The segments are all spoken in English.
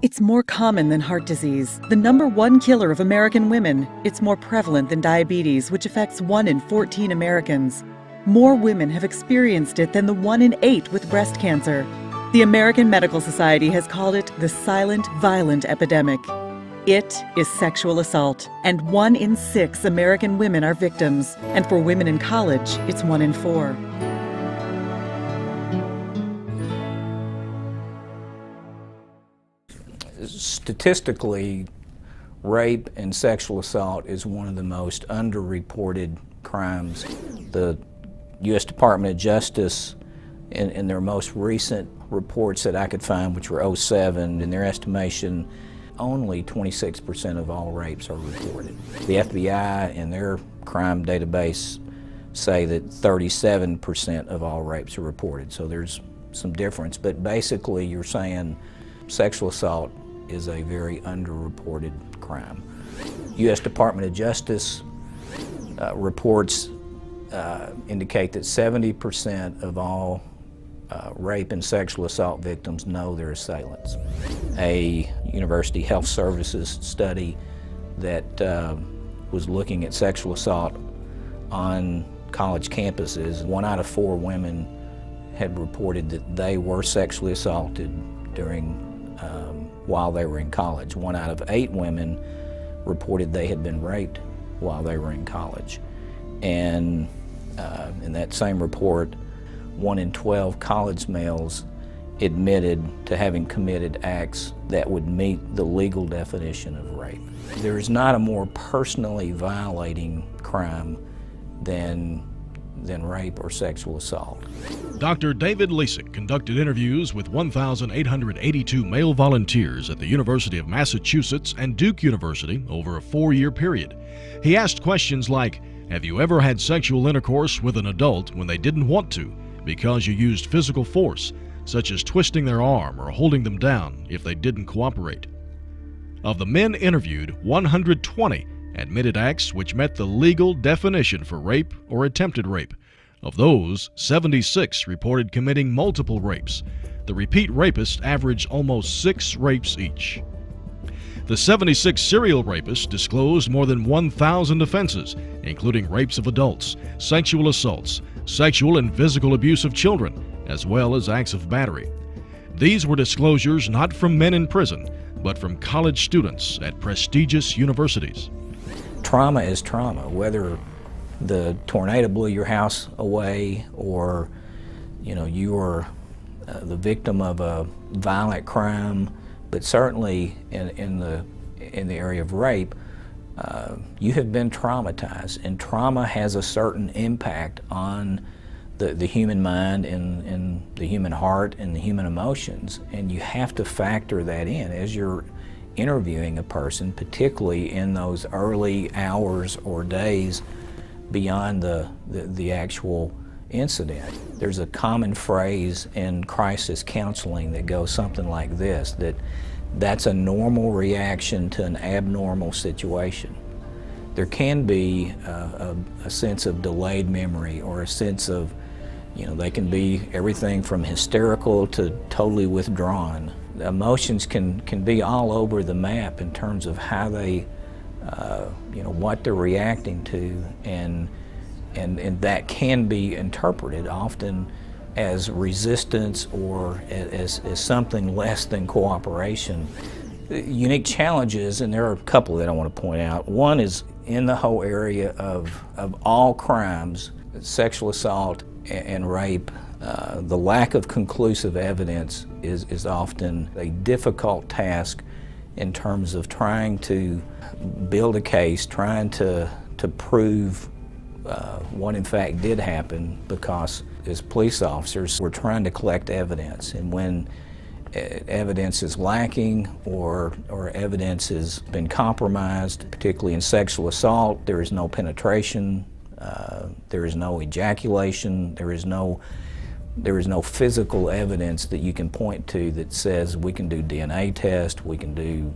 It's more common than heart disease, the #1 killer of American women. It's more prevalent than diabetes, which affects 1 in 14 Americans. More women have experienced it than the 1 in 8 with breast cancer. The American Medical Society has called it the silent, violent epidemic. It is sexual assault, and 1 in 6 American women are victims. And for women in college, it's 1 in 4. Statistically, rape and sexual assault is one of the most underreported crimes. The U.S. Department of Justice, in their most recent reports that I could find, which were 2007, in their estimation, only 26% of all rapes are reported. The FBI in their crime database say that 37% of all rapes are reported, so there's some difference. But basically, you're saying sexual assault is a very underreported crime. U.S. Department of Justice reports indicate that 70% of all rape and sexual assault victims know their assailants. A University Health Services study that was looking at sexual assault on college campuses, 1 out of 4 women had reported that they were sexually assaulted during while they were in college. 1 out of 8 women reported they had been raped while they were in college. And in that same report, 1 in 12 college males admitted to having committed acts that would meet the legal definition of rape. There is not a more personally violating crime than rape or sexual assault. Dr. David Lesick conducted interviews with 1,882 male volunteers at the University of Massachusetts and Duke University over a 4-year period. He asked questions like, have you ever had sexual intercourse with an adult when they didn't want to because you used physical force, such as twisting their arm or holding them down if they didn't cooperate? Of the men interviewed, 120 admitted acts which met the legal definition for rape or attempted rape. Of those, 76 reported committing multiple rapes. The repeat rapists averaged almost 6 rapes each. The 76 serial rapists disclosed more than 1,000 offenses, including rapes of adults, sexual assaults, sexual and physical abuse of children, as well as acts of battery. These were disclosures not from men in prison, but from college students at prestigious universities. Trauma is trauma, whether the tornado blew your house away or you were the victim of a violent crime, but certainly in the area of rape, you have been traumatized, and trauma has a certain impact on the human mind and the human heart and the human emotions, and you have to factor that in as you're interviewing a person, particularly in those early hours or days beyond the actual incident. There's a common phrase in crisis counseling that goes something like this, that's a normal reaction to an abnormal situation. There can be a sense of delayed memory, or a sense of, they can be everything from hysterical to totally withdrawn. Emotions can be all over the map in terms of how they, what they're reacting to, and that can be interpreted often as resistance or as something less than cooperation. Unique challenges, and there are a couple that I want to point out. One is in the whole area of all crimes, sexual assault and rape, the lack of conclusive evidence is often a difficult task in terms of trying to build a case, trying to prove what in fact did happen, because as police officers, we're trying to collect evidence, and when evidence is lacking or evidence has been compromised, particularly in sexual assault, there is no penetration, there is no ejaculation, there is no physical evidence that you can point to that says we can do DNA tests, we can do,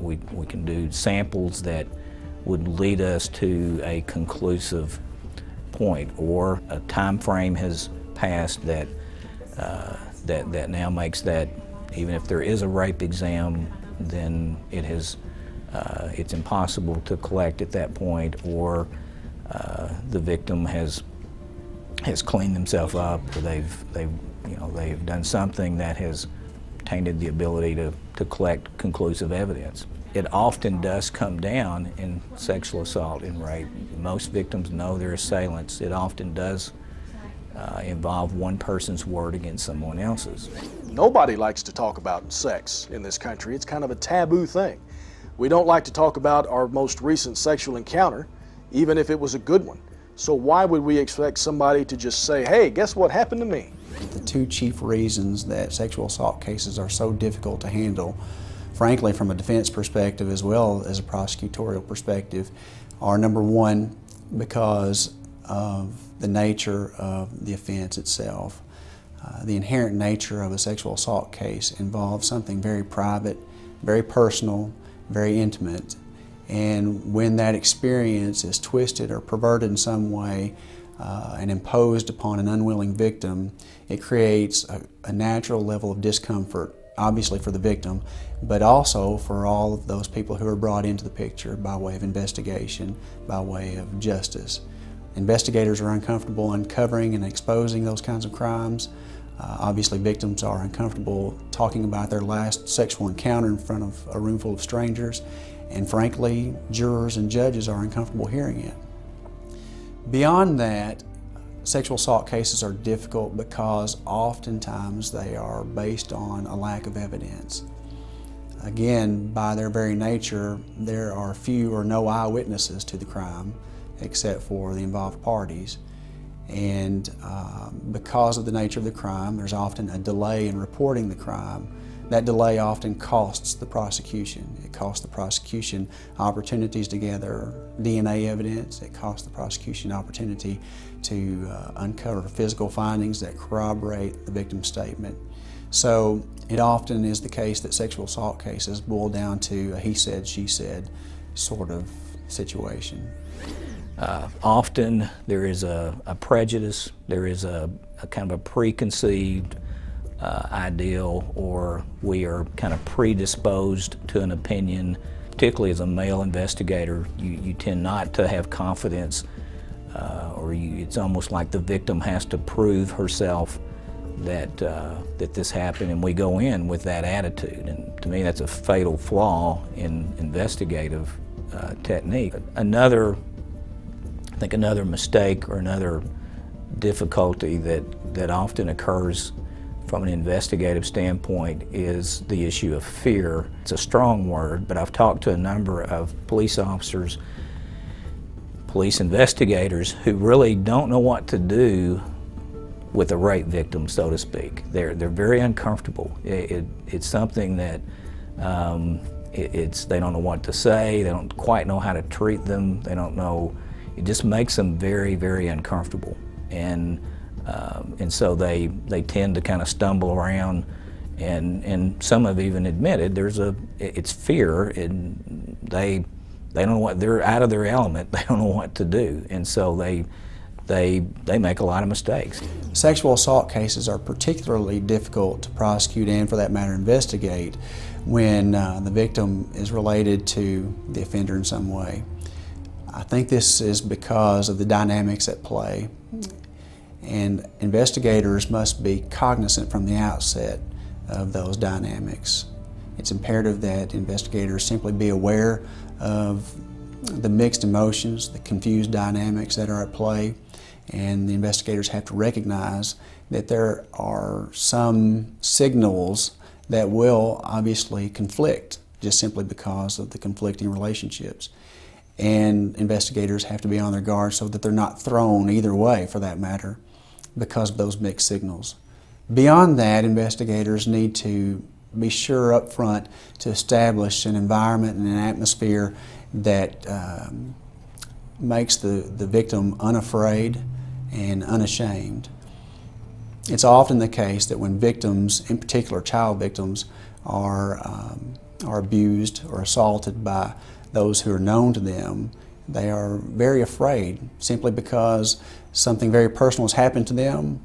we can do samples that would lead us to a conclusive point, or a time frame has passed that now makes that Even if there is a rape exam, then it's impossible to collect at that point, or the victim has cleaned themselves up, or they've done something that has tainted the ability to collect conclusive evidence. It often does come down in sexual assault and rape. Most victims know their assailants. It often does involve one person's word against someone else's. Nobody likes to talk about sex in this country. It's kind of a taboo thing. We don't like to talk about our most recent sexual encounter, even if it was a good one. So why would we expect somebody to just say, hey, guess what happened to me? The two chief reasons that sexual assault cases are so difficult to handle, frankly, from a defense perspective as well as a prosecutorial perspective, are number one, because of the nature of the offense itself. The inherent nature of a sexual assault case involves something very private, very personal, very intimate, and when that experience is twisted or perverted in some way and imposed upon an unwilling victim, it creates a natural level of discomfort, obviously for the victim, but also for all of those people who are brought into the picture by way of investigation, by way of justice. Investigators are uncomfortable uncovering and exposing those kinds of crimes. Obviously, victims are uncomfortable talking about their last sexual encounter in front of a room full of strangers, and frankly, jurors and judges are uncomfortable hearing it. Beyond that, sexual assault cases are difficult because oftentimes they are based on a lack of evidence. Again, by their very nature, there are few or no eyewitnesses to the crime except for the involved parties. And because of the nature of the crime, there's often a delay in reporting the crime. That delay often costs the prosecution. It costs the prosecution opportunities to gather DNA evidence. It costs the prosecution opportunity to uncover physical findings that corroborate the victim's statement. So it often is the case that sexual assault cases boil down to a he said, she said sort of situation. Often there is a prejudice, there is a kind of a preconceived ideal, or we are kind of predisposed to an opinion. Particularly as a male investigator, you tend not to have confidence, it's almost like the victim has to prove herself that this happened, and we go in with that attitude. And to me, that's a fatal flaw in investigative technique. I think another mistake or another difficulty that often occurs from an investigative standpoint is the issue of fear. It's a strong word, but I've talked to a number of police officers, police investigators, who really don't know what to do with a rape victim, so to speak. They're very uncomfortable. It's something that they don't know what to say. They don't quite know how to treat them. They don't know. It just makes them very, very uncomfortable, and so they tend to kind of stumble around, and some have even admitted it's fear, and they don't know what, they're out of their element. They don't know what to do, and so they make a lot of mistakes. Sexual assault cases are particularly difficult to prosecute and, for that matter, investigate when the victim is related to the offender in some way. I think this is because of the dynamics at play, and investigators must be cognizant from the outset of those dynamics. It's imperative that investigators simply be aware of the mixed emotions, the confused dynamics that are at play, and the investigators have to recognize that there are some signals that will obviously conflict just simply because of the conflicting relationships. And investigators have to be on their guard so that they're not thrown either way, for that matter, because of those mixed signals. Beyond that, investigators need to be sure up front to establish an environment and an atmosphere that makes the victim unafraid and unashamed. It's often the case that when victims, in particular child victims, are abused or assaulted by those who are known to them, they are very afraid simply because something very personal has happened to them.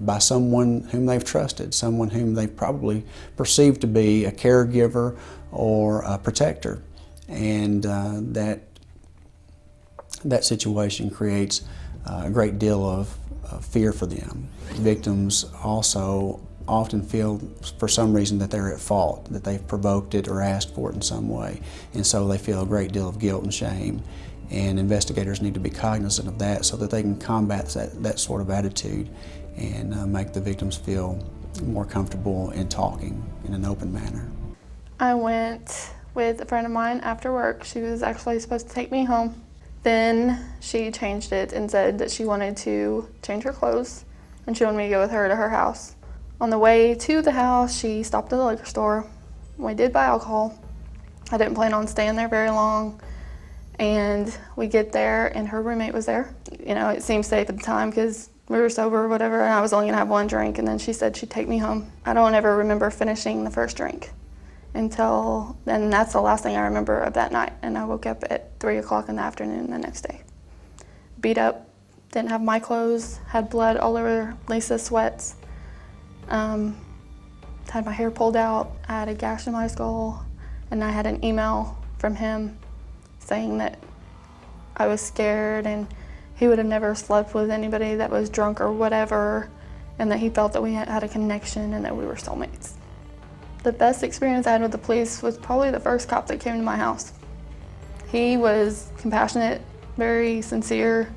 by someone whom they've trusted, someone whom they've probably perceived to be a caregiver or a protector. And that situation creates a great deal of fear for them. Victims also often feel for some reason that they're at fault, that they've provoked it or asked for it in some way, and so they feel a great deal of guilt and shame. And investigators need to be cognizant of that so that they can combat that sort of attitude and make the victims feel more comfortable in talking in an open manner. I went with a friend of mine after work. She was actually supposed to take me home. Then she changed it and said that she wanted to change her clothes and she wanted me to go with her to her house. On the way to the house, she stopped at the liquor store. We did buy alcohol. I didn't plan on staying there very long. And we get there and her roommate was there. You know, it seemed safe at the time because we were sober or whatever, and I was only gonna have one drink, and then she said she'd take me home. I don't ever remember finishing the first drink and that's the last thing I remember of that night. And I woke up at 3 o'clock in the afternoon the next day. Beat up, didn't have my clothes, had blood all over Lisa's sweats. Had my hair pulled out, I had a gash in my skull, and I had an email from him saying that I was scared and he would have never slept with anybody that was drunk or whatever, and that he felt that we had a connection and that we were soulmates. The best experience I had with the police was probably the first cop that came to my house. He was compassionate, very sincere,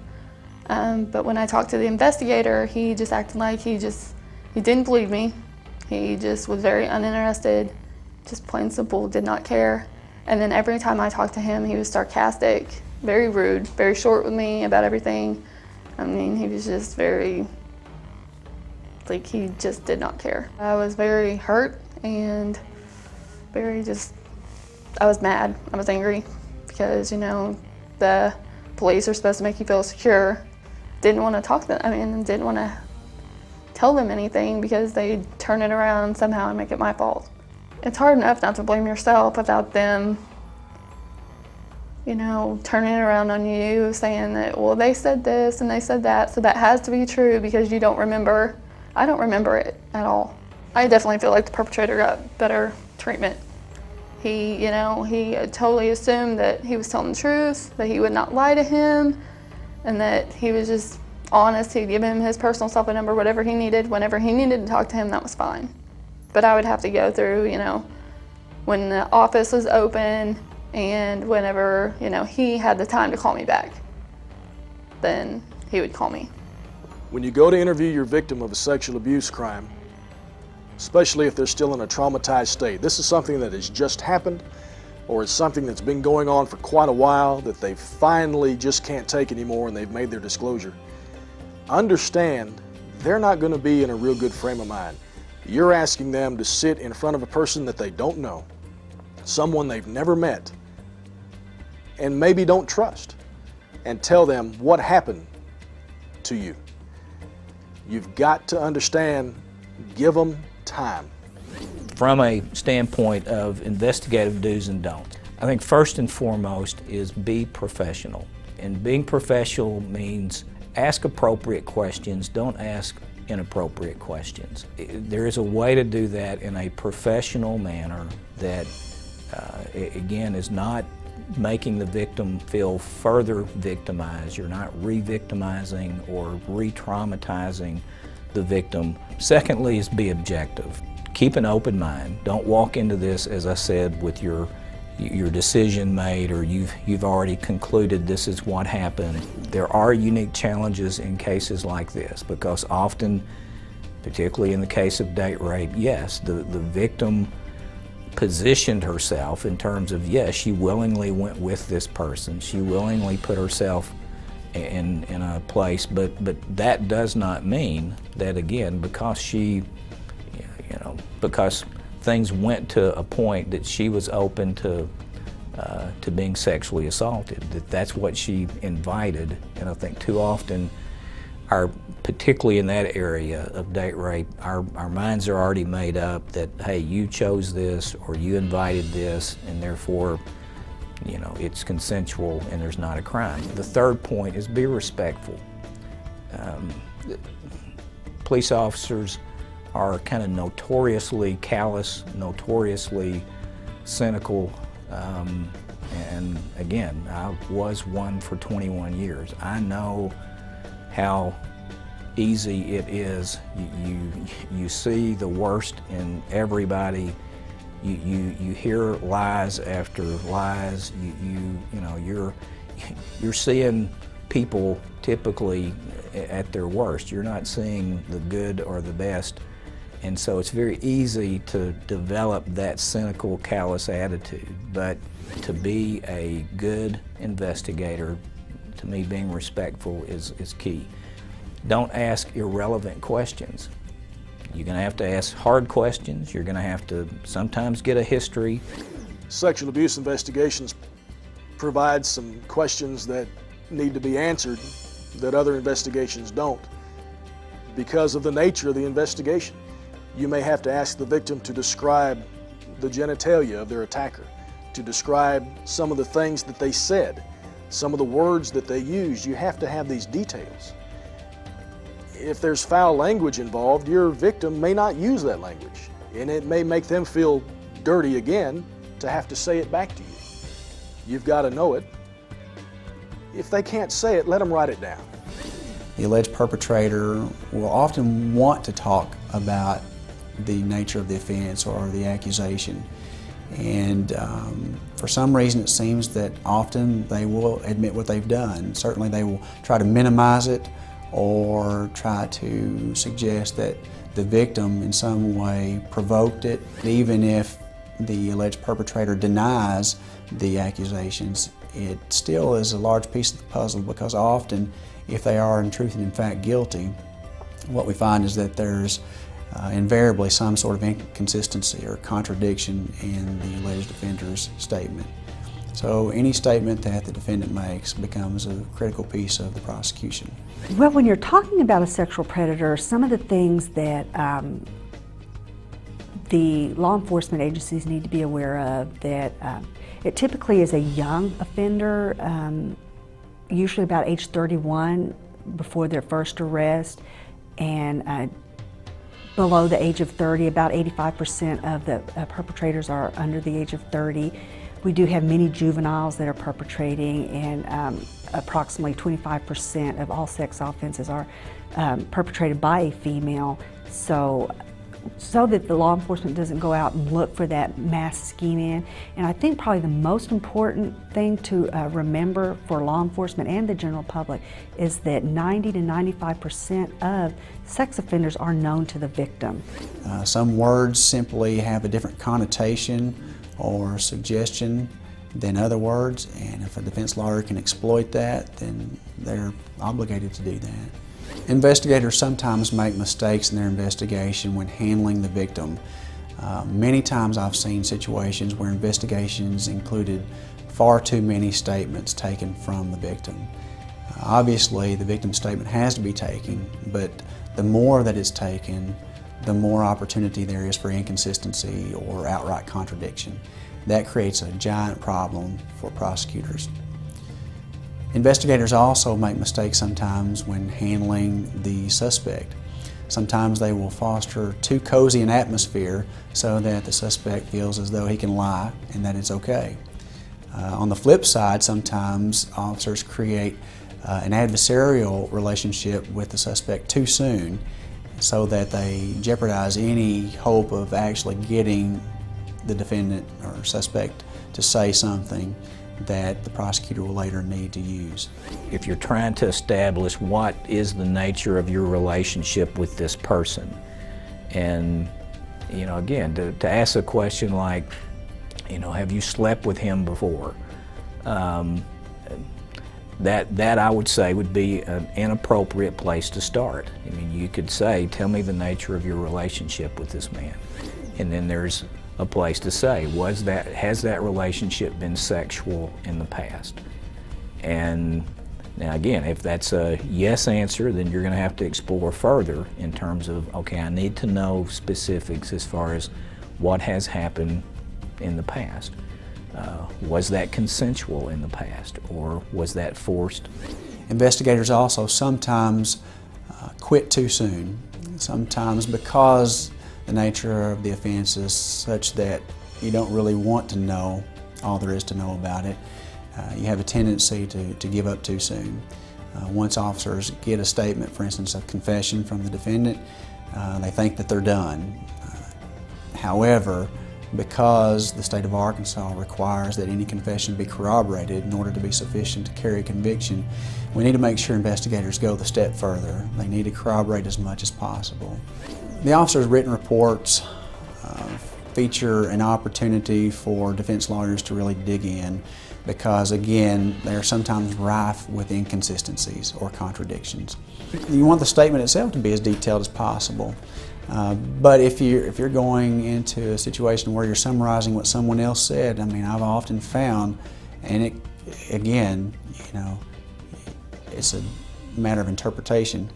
but when I talked to the investigator, he just acted like he didn't believe me. He just was very uninterested, just plain simple, did not care. And then every time I talked to him, he was sarcastic, very rude, very short with me about everything. I mean, he was just he just did not care. I was very hurt and I was mad, I was angry because, you know, the police are supposed to make you feel secure. Didn't want to talk to them, didn't want to tell them anything because they'd turn it around somehow and make it my fault. It's hard enough not to blame yourself without them, you know, turning it around on you, saying that, well, they said this and they said that, so that has to be true because you don't remember. I don't remember it at all. I definitely feel like the perpetrator got better treatment. He totally assumed that he was telling the truth, that he would not lie to him, and that he was just honest. He'd give him his personal cell phone number, whatever he needed. Whenever he needed to talk to him, that was fine. But I would have to go through, you know, when the office was open and whenever, you know, he had the time to call me back, then he would call me. When you go to interview your victim of a sexual abuse crime, especially if they're still in a traumatized state, this is something that has just happened or it's something that's been going on for quite a while that they finally just can't take anymore and they've made their disclosure, understand they're not going to be in a real good frame of mind. You're asking them to sit in front of a person that they don't know, someone they've never met, and maybe don't trust, and tell them what happened to you. You've got to understand, give them time. From a standpoint of investigative do's and don'ts, I think first and foremost is be professional. And being professional means ask appropriate questions, don't ask inappropriate questions. There is a way to do that in a professional manner that, again, is not making the victim feel further victimized. You're not re-victimizing or re-traumatizing the victim. Secondly is be objective. Keep an open mind. Don't walk into this, as I said, with your decision made or you've already concluded this is what happened. There are unique challenges in cases like this because often, particularly in the case of date rape, yes, the victim positioned herself in terms of, yes, she willingly went with this person. She willingly put herself in a place, but that does not mean that, again, because because things went to a point that she was open to being sexually assaulted, that's what she invited. And I think too often, particularly in that area of date rape, our minds are already made up that, hey, you chose this or you invited this, and therefore, you know, it's consensual and there's not a crime. The third point is be respectful. police officers are kind of notoriously callous, notoriously cynical, and again, I was one for 21 years. I know how easy it is. You see the worst in everybody. You hear lies after lies. You're seeing people typically at their worst. You're not seeing the good or the best. And so it's very easy to develop that cynical, callous attitude. But to be a good investigator, to me, being respectful is key. Don't ask irrelevant questions. You're going to have to ask hard questions. You're going to have to sometimes get a history. Sexual abuse investigations provide some questions that need to be answered that other investigations don't because of the nature of the investigation. You may have to ask the victim to describe the genitalia of their attacker, to describe some of the things that they said, some of the words that they used. You have to have these details. If there's foul language involved, your victim may not use that language, and it may make them feel dirty again to have to say it back to you. You've got to know it. If they can't say it, let them write it down. The alleged perpetrator will often want to talk about the nature of the offense or the accusation. And for some reason it seems that often they will admit what they've done. Certainly they will try to minimize it or try to suggest that the victim in some way provoked it. Even if the alleged perpetrator denies the accusations, it still is a large piece of the puzzle, because often if they are in truth and in fact guilty, what we find is that there's invariably some sort of inconsistency or contradiction in the alleged offender's statement. So any statement that the defendant makes becomes a critical piece of the prosecution. Well, when you're talking about a sexual predator, some of the things that the law enforcement agencies need to be aware of, that it typically is a young offender, usually about age 31 before their first arrest, and below the age of 30. About 85% of the perpetrators are under the age of 30. We do have many juveniles that are perpetrating, and approximately 25% of all sex offenses are perpetrated by a female. So that the law enforcement doesn't go out and look for that mass scheme-in. And I think probably the most important thing to remember for law enforcement and the general public is that 90 to 95% of sex offenders are known to the victim. Some words simply have a different connotation or suggestion than other words, and if a defense lawyer can exploit that, then they're obligated to do that. Investigators sometimes make mistakes in their investigation when handling the victim. Many times I've seen situations where investigations included far too many statements taken from the victim. Obviously, the victim's statement has to be taken, but the more that it's taken, the more opportunity there is for inconsistency or outright contradiction. That creates a giant problem for prosecutors. Investigators also make mistakes sometimes when handling the suspect. Sometimes they will foster too cozy an atmosphere so that the suspect feels as though he can lie and that it's okay. On the flip side, sometimes officers create an adversarial relationship with the suspect too soon, so that they jeopardize any hope of actually getting the defendant or suspect to say something that the prosecutor will later need to use. If you're trying to establish what is the nature of your relationship with this person, and again, to ask a question like, have you slept with him before? That I would say would be an inappropriate place to start. I mean, you could say, tell me the nature of your relationship with this man. And then there's a place to say, has that relationship been sexual in the past? And now again, if that's a yes answer, then you're going to have to explore further in terms of, okay, I need to know specifics as far as what has happened in the past. Was that consensual in the past, or was that forced? Investigators also sometimes quit too soon. sometimes because the nature of the offense is such that you don't really want to know all there is to know about it, you have a tendency to give up too soon. Once officers get a statement, for instance, of confession from the defendant, they think that they're done. However, because the state of Arkansas requires that any confession be corroborated in order to be sufficient to carry a conviction, we need to make sure investigators go the step further. They need to corroborate as much as possible. The officer's written reports feature an opportunity for defense lawyers to really dig in because, again, they are sometimes rife with inconsistencies or contradictions. You want the statement itself to be as detailed as possible. But if you're going into a situation where you're summarizing what someone else said, I mean, I've often found, and it, again, you know, it's a matter of interpretation,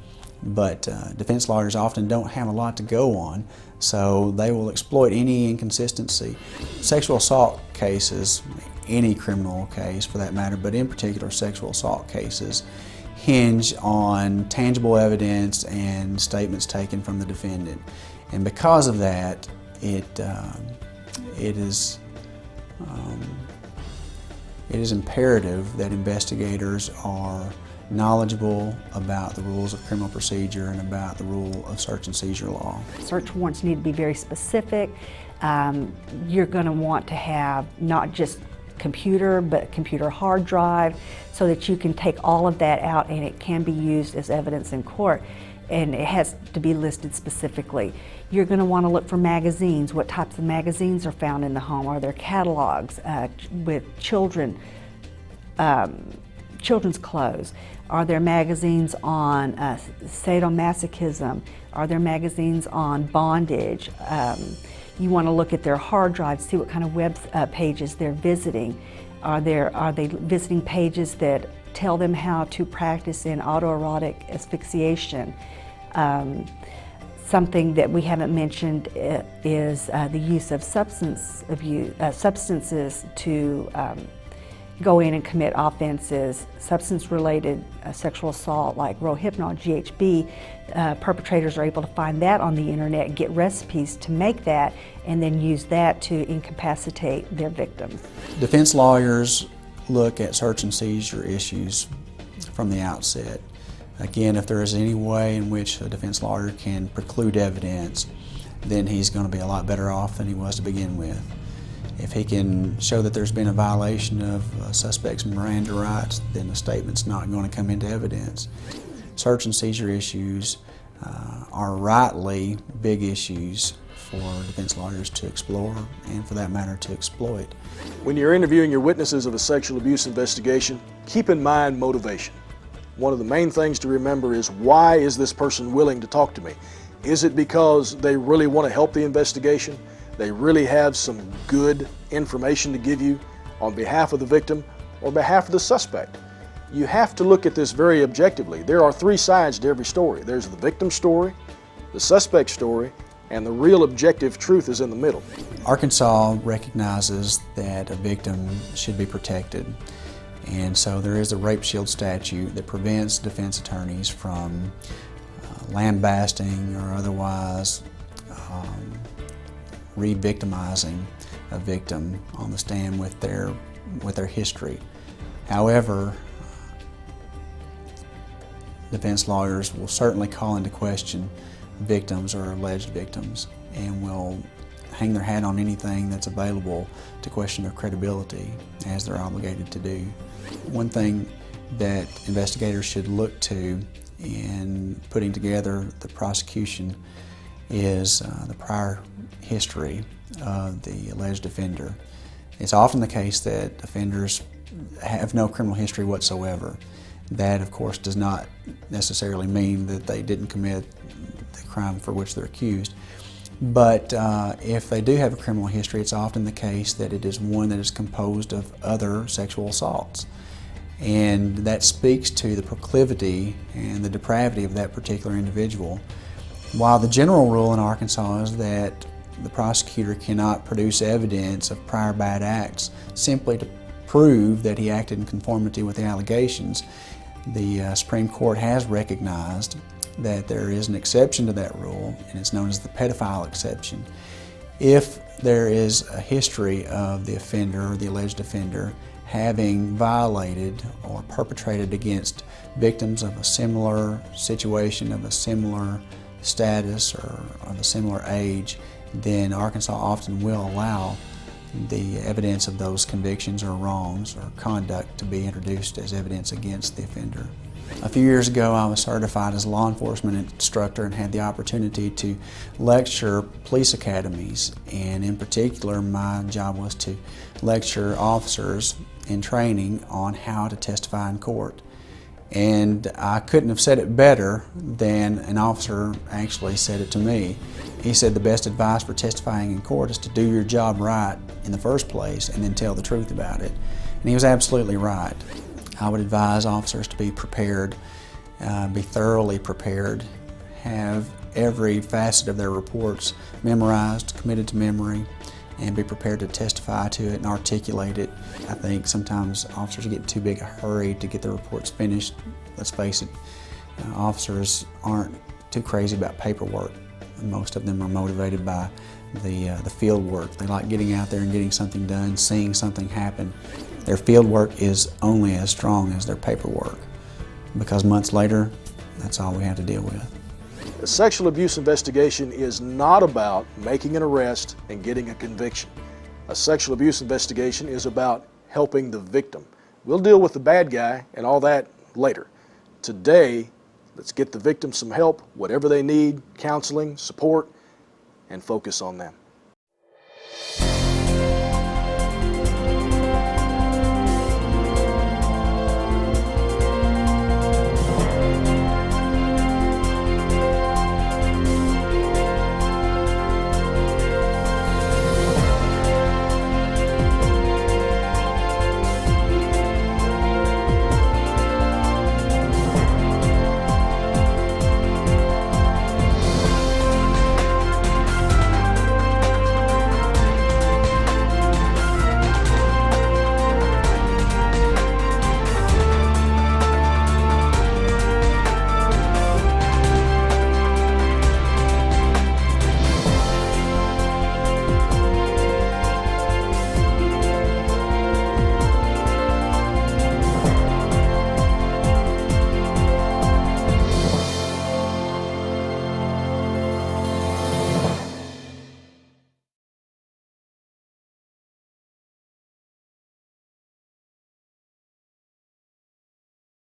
but defense lawyers often don't have a lot to go on, so they will exploit any inconsistency. Sexual assault cases, any criminal case for that matter, but in particular sexual assault cases, hinge on tangible evidence and statements taken from the defendant. And because of that, it is imperative that investigators are knowledgeable about the rules of criminal procedure and about the rule of search and seizure law. Search warrants need to be very specific. You're going to want to have not just computer, but computer hard drive, so that you can take all of that out and it can be used as evidence in court, and it has to be listed specifically. You're going to want to look for magazines. What types of magazines are found in the home? Are there catalogs with children's clothes? Are there magazines on sadomasochism? Are there magazines on bondage? You want to look at their hard drives, see what kind of web pages they're visiting. Are they visiting pages that tell them how to practice in autoerotic asphyxiation? Something that we haven't mentioned is the use of substances to go in and commit offenses, substance-related sexual assault like Rohypnol, GHB. Perpetrators are able to find that on the internet, get recipes to make that, and then use that to incapacitate their victims. Defense lawyers look at search and seizure issues from the outset. Again, if there is any way in which a defense lawyer can preclude evidence, then he's going to be a lot better off than he was to begin with. If he can show that there's been a violation of a suspect's Miranda rights, then the statement's not going to come into evidence. Search and seizure issues are rightly big issues for defense lawyers to explore and, for that matter, to exploit. When you're interviewing your witnesses of a sexual abuse investigation, keep in mind motivation. One of the main things to remember is, why is this person willing to talk to me? Is it because they really want to help the investigation? They really have some good information to give you on behalf of the victim or behalf of the suspect? You have to look at this very objectively. There are three sides to every story. There's the victim's story, the suspect's story, and the real objective truth is in the middle. Arkansas recognizes that a victim should be protected, and so there is a rape shield statute that prevents defense attorneys from lambasting or otherwise re-victimizing a victim on the stand with their history. However, defense lawyers will certainly call into question victims or alleged victims and will hang their hat on anything that's available to question their credibility, as they're obligated to do. One thing that investigators should look to in putting together the prosecution is the prior history of the alleged offender. It's often the case that offenders have no criminal history whatsoever. That, of course, does not necessarily mean that they didn't commit the crime for which they're accused. But if they do have a criminal history, it's often the case that it is one that is composed of other sexual assaults. And that speaks to the proclivity and the depravity of that particular individual. While the general rule in Arkansas is that the prosecutor cannot produce evidence of prior bad acts simply to prove that he acted in conformity with the allegations, the Supreme Court has recognized that there is an exception to that rule, and it's known as the pedophile exception. If there is a history of the offender or the alleged offender having violated or perpetrated against victims of a similar situation, of a similar status, or of a similar age, then Arkansas often will allow the evidence of those convictions or wrongs or conduct to be introduced as evidence against the offender. A few years ago, I was certified as a law enforcement instructor and had the opportunity to lecture police academies, and in particular my job was to lecture officers in training on how to testify in court. And I couldn't have said it better than an officer actually said it to me. He said the best advice for testifying in court is to do your job right in the first place and then tell the truth about it. And he was absolutely right. I would advise officers to be prepared, be thoroughly prepared, have every facet of their reports memorized, committed to memory, and be prepared to testify to it and articulate it. I think sometimes officers get in too big a hurry to get their reports finished. Let's face it, officers aren't too crazy about paperwork. Most of them are motivated by the field work. They like getting out there and getting something done, seeing something happen. Their field work is only as strong as their paperwork, because months later, that's all we have to deal with. A sexual abuse investigation is not about making an arrest and getting a conviction. A sexual abuse investigation is about helping the victim. We'll deal with the bad guy and all that later. Today, let's get the victim some help, whatever they need, counseling, support, and focus on them.